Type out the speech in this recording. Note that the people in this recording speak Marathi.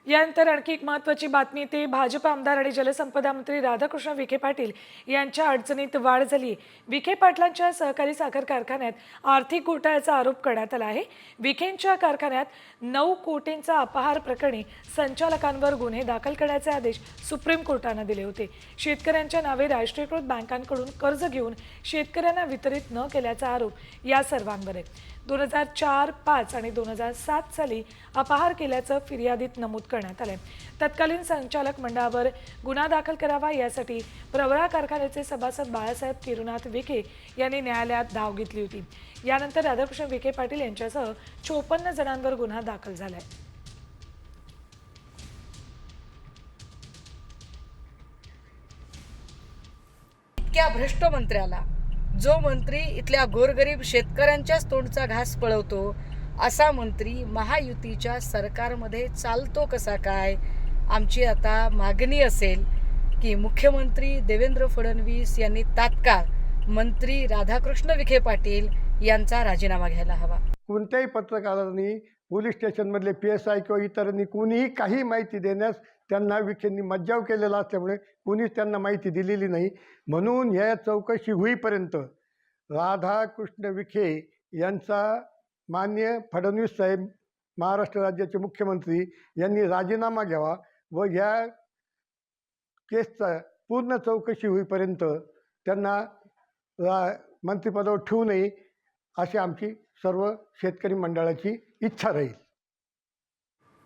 यानंतर आणखी एक महत्त्वाची बातमी ते भाजप आमदार आणि जलसंपदा मंत्री राधाकृष्ण विखे पाटील यांच्या अडचणीत वाढ झाली। विखे पाटलांच्या सहकारी साखर कारखान्यात आर्थिक घोटाळ्याचा आरोप करण्यात आला आहे। विखेंच्या कारखान्यात 9 कोटींचा अपहार प्रकरणी संचालकांवर गुन्हे दाखल करण्याचे आदेश सुप्रीम कोर्टाने दिले होते। शेतकऱ्यांच्या नावे राष्ट्रीयकृत बँकांकडून कर्ज घेऊन शेतकऱ्यांना वितरित न केल्याचा आरोप या सर्वांवर आहे। 2004, 5 आणि 2007 साली अपहार केल्याचं फिर्यादीत नमूद करण्यात आले। तत्कालीन संचालक मंडळावर गुन्हा दाखल करावा यासाठी प्रवरा कारखान्याचे सभासद बाळासाहेब किरुनाथ विखे यांनी न्यायालयात धाव घेतली होती। यानंतर राधाकृष्ण विखे पाटील यांच्यासह 54 जणांवर गुन्हा दाखल झालाय। इतक्या भ्रष्ट मंत्र्याला, जो मंत्री इथल्या गोरगरीब शेतकऱ्यांच्याच तोंडचा घास पळवतो, असा मंत्री महायुतीच्या सरकारमध्ये चालतो कसा काय? आमची आता मागणी असेल की मुख्यमंत्री देवेंद्र फडणवीस यांनी तात्काळ मंत्री राधाकृष्ण विखे पाटील यांचा राजीनामा घ्यायला हवा। कोणत्याही पत्रकारांनी पोलीस स्टेशनमधले PSI किंवा इतरांनी कोणीही काही माहिती देण्यास त्यांना विखेंनी मज्जाव केलेला असल्यामुळे कोणीच त्यांना माहिती दिलेली नाही। म्हणून या चौकशी होईपर्यंत राधाकृष्ण विखे यांचा माननीय फडणवीस साहेब, महाराष्ट्र राज्याचे मुख्यमंत्री यांनी राजीनामा घ्यावा व या केसचा पूर्ण चौकशी होईपर्यंत त्यांना मंत्रिपदावर ठेवू नये अशी आमची सर्व शेतकरी मंडळाची इच्छा राहील।